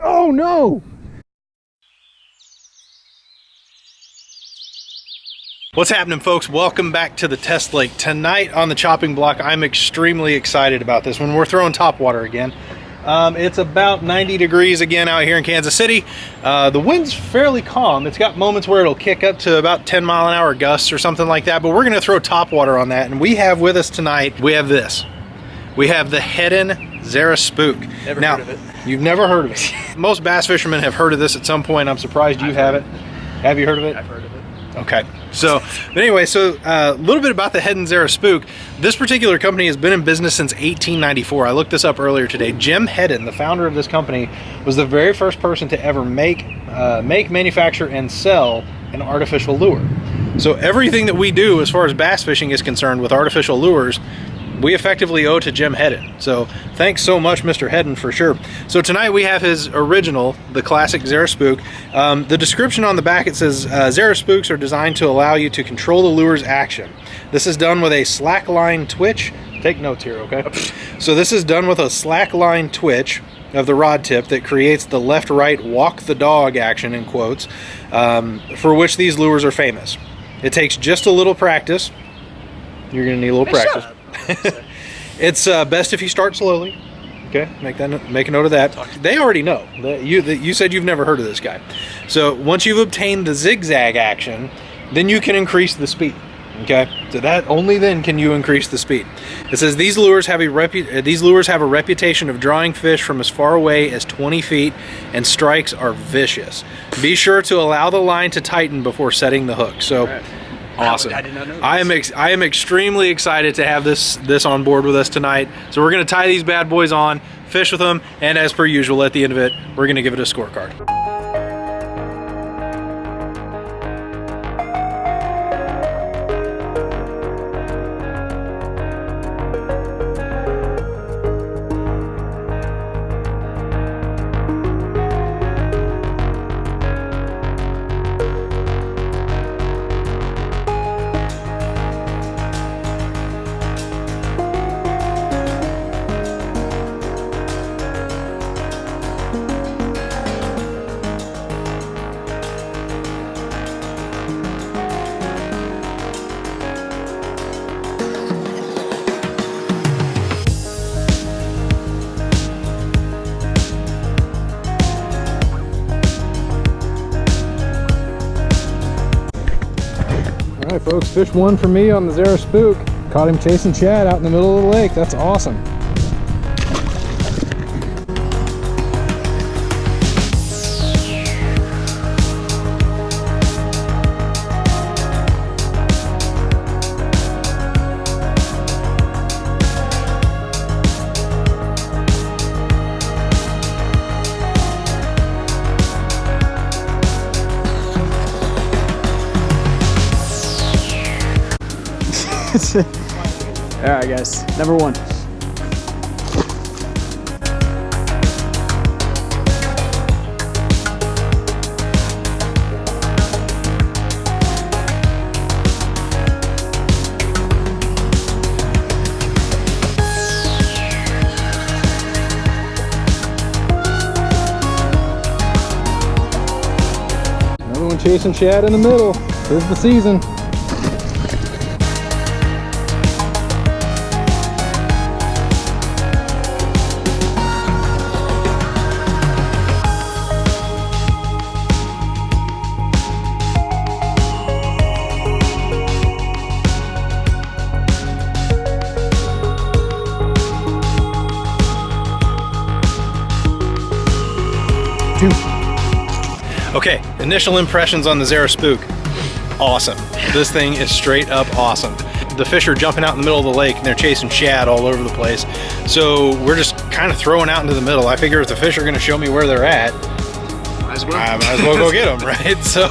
Oh no! What's happening, folks? Welcome back to the test lake. Tonight on the chopping block, I'm extremely excited about this one. We're throwing topwater again. It's about 90 degrees again out here in Kansas City. The wind's fairly calm. It's got moments where it'll kick up to about 10-mile-an-hour gusts or something like that, but we're gonna throw topwater on that. And we have with us tonight, we have this. We have the Heddon Zara Spook. Never heard of it. You've never heard of it. Most bass fishermen have heard of this at some point. I'm surprised you haven't. Have you heard of it? I've heard of it. Okay, but anyway, a little bit about the Heddon Zara Spook. This particular company has been in business since 1894. I looked this up earlier today. Jim Heddon, the founder of this company, was the very first person to ever make, manufacture, and sell an artificial lure. So everything that we do as far as bass fishing is concerned with artificial lures, we effectively owe to Jim Heddon. So thanks so much, Mr. Heddon, for sure. So tonight we have his original, the classic Zara Spook. The description on the back, it says, Zara Spooks are designed to allow you to control the lure's action. This is done with a slack line twitch. Take notes here, okay? So this is done with a slack line twitch of the rod tip that creates the left-right walk the dog action, in quotes, for which these lures are famous. It takes just a little practice. You're gonna need a little practice. It's best if you start slowly. Okay, make a note of that. They already know. You said you've never heard of this guy. So once you've obtained the zigzag action, then you can increase the speed. Okay, so that only then can you increase the speed. It says these lures have a reputation of drawing fish from as far away as 20 feet, and strikes are vicious. Be sure to allow the line to tighten before setting the hook. So. Awesome. I did not know this. I am extremely excited to have this on board with us tonight. So we're going to tie these bad boys on, fish with them, and as per usual, at the end of it, we're going to give it a scorecard. All right, folks, fish one for me on the Zara Spook. Caught him chasing shad out in the middle of the lake. That's awesome. All right, guys. Number one. Another one chasing shad in the middle. Here's the season. Okay, initial impressions on the Zara Spook. Awesome. This thing is straight up awesome. The fish are jumping out in the middle of the lake and they're chasing shad all over the place. So we're just kind of throwing out into the middle. I figure if the fish are gonna show me where they're at, I might as well go get them, right? So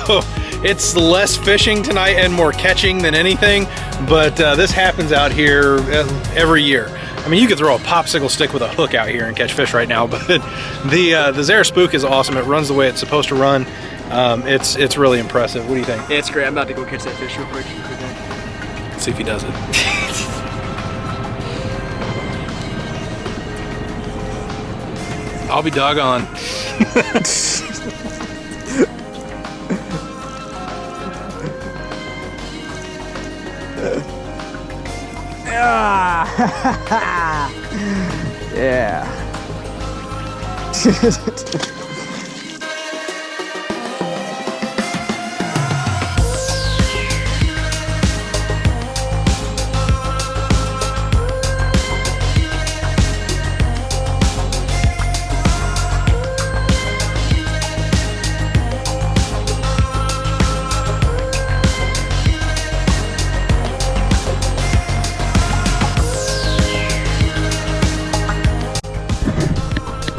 it's less fishing tonight and more catching than anything, but this happens out here every year. I mean, you could throw a popsicle stick with a hook out here and catch fish right now, but the Zara Spook is awesome. It runs the way it's supposed to run. It's really impressive. What do you think? Yeah, it's great. I'm about to go catch that fish real quick. Let's see if he does it. I'll be doggone. Yeah.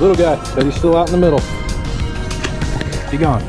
Little guy, but he's still out in the middle. Be gone.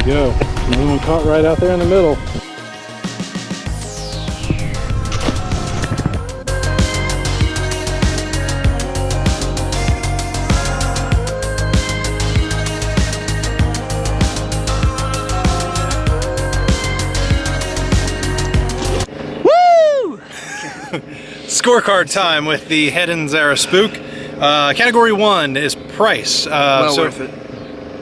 Go. Another one caught right out there in the middle. Woo! Scorecard time with the Heddon Zara Spook. Category 1 is price. Well worth it.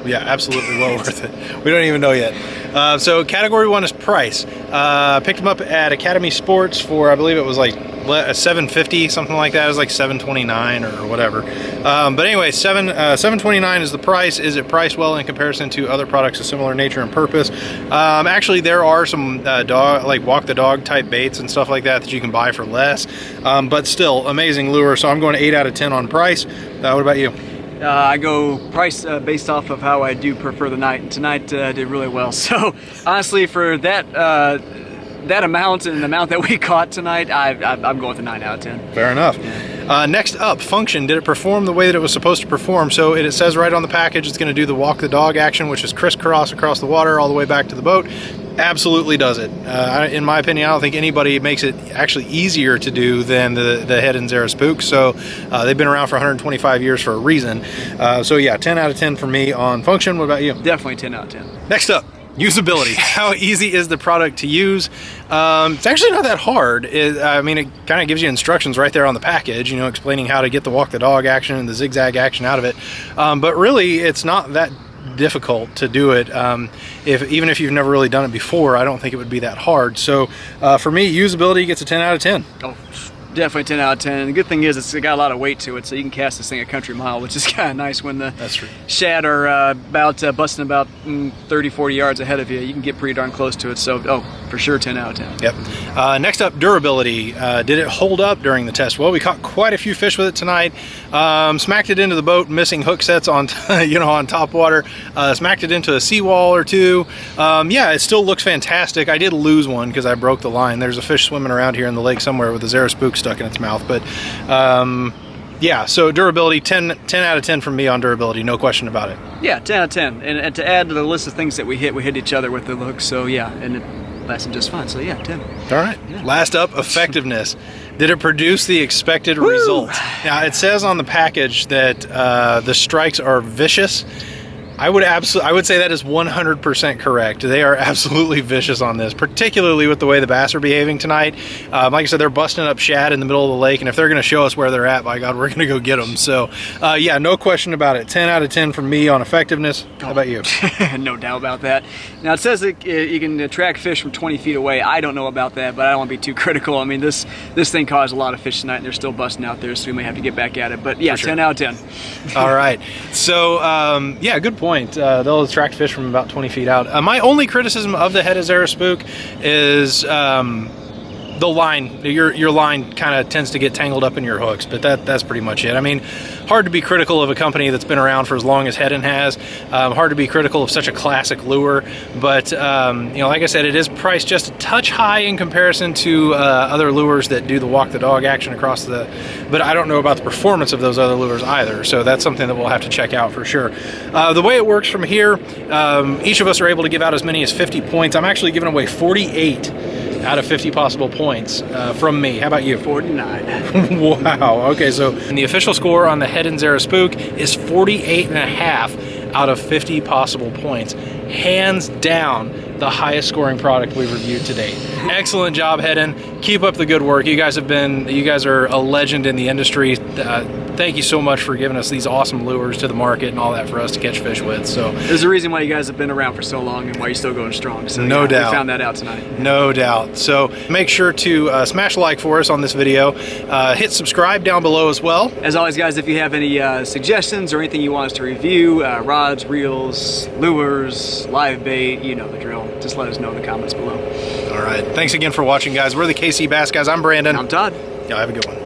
Yeah, absolutely well worth it. We don't even know yet. So category 1 is price. Picked them up at Academy Sports for, I believe it was like $750, something like that. It was like $729 or whatever. But anyway, $729 is the price. Is it priced well in comparison to other products of similar nature and purpose? Actually, there are some walk the dog type baits and stuff like that you can buy for less. But still, amazing lure. So I'm going 8 out of 10 on price. What about you? I go price based off of how I do prefer the night, and tonight did really well. So honestly, for that that amount and the amount that we caught tonight, I'm going with a 9 out of 10. Fair enough. Yeah. Next up, function. Did it perform the way that it was supposed to perform? So it says right on the package it's going to do the walk the dog action, which is crisscross across the water all the way back to the boat. Absolutely does it. In my opinion, I don't think anybody makes it actually easier to do than the Heddon Zara Spook. So they've been around for 125 years for a reason. So yeah, 10 out of 10 for me on function. What about you? Definitely 10 out of 10. Next up, usability. How easy is the product to use? It's actually not that hard. I mean, it kind of gives you instructions right there on the package, you know, explaining how to get the walk the dog action and the zigzag action out of it. But really, it's not that difficult to do it. Even if you've never really done it before, I don't think it would be that hard. So for me, usability gets a 10 out of 10. Oh, definitely 10 out of 10. And the good thing is it's got a lot of weight to it, so you can cast this thing a country mile, which is kind of nice when the shad are busting about 30, 40 yards ahead of you. You can get pretty darn close to it. So, for sure, 10 out of 10. Yep. Next up, durability. Did it hold up during the test? Well, we caught quite a few fish with it tonight. Smacked it into the boat, missing hook sets on, on Topwater. Smacked it into a seawall or two. Yeah, it still looks fantastic. I did lose one because I broke the line. There's a fish swimming around here in the lake somewhere with a Zara Spook stuck in its mouth. But yeah, so durability, 10 out of 10 from me on durability, no question about it. Yeah, 10 out of 10. And to add to the list of things that we hit each other with the hook. So yeah, and it lasted just fine. So yeah, 10. All right. Yeah. Last up, effectiveness. Did it produce the expected result? Now, it says on the package that the strikes are vicious. I would say that is 100% correct. They are absolutely vicious on this, particularly with the way the bass are behaving tonight. Like I said, they're busting up shad in the middle of the lake, and if they're going to show us where they're at, by God, we're going to go get them. So, yeah, no question about it. 10 out of 10 from me on effectiveness. How about you? No doubt about that. Now, it says that you can track fish from 20 feet away. I don't know about that, but I don't want to be too critical. I mean, this thing caused a lot of fish tonight, and they're still busting out there, so we may have to get back at it. But, yeah, sure. 10 out of 10. All right. So, yeah, good point. They'll attract fish from about 20 feet out. My only criticism of the Heddon Zara Spook is the line, your line kind of tends to get tangled up in your hooks, but that's pretty much it. I mean, hard to be critical of a company that's been around for as long as Heddon has. Hard to be critical of such a classic lure, but you know, like I said, it is priced just a touch high in comparison to other lures that do the walk the dog action across the, but I don't know about the performance of those other lures either, so that's something that we'll have to check out for sure. The way it works from here, each of us are able to give out as many as 50 points. I'm actually giving away 48 out of 50 possible points from me. How about you? 49. Wow. Okay, so the official score on the Heddon Zara Spook is 48.5 out of 50 possible points. Hands down, the highest scoring product we've reviewed to date. Excellent job, Heddon. Keep up the good work. You guys are a legend in the industry. Thank you so much for giving us these awesome lures to the market and all that for us to catch fish with. So there's a reason why you guys have been around for so long and why you're still going strong. So no doubt. We found that out tonight. No doubt. So make sure to smash a like for us on this video. Hit subscribe down below as well. As always, guys, if you have any suggestions or anything you want us to review, rods, reels, lures, live bait, you know the drill. Just let us know in the comments below. All right. Thanks again for watching, guys. We're the KC Bass Guys. I'm Brandon. I'm Todd. Y'all have a good one.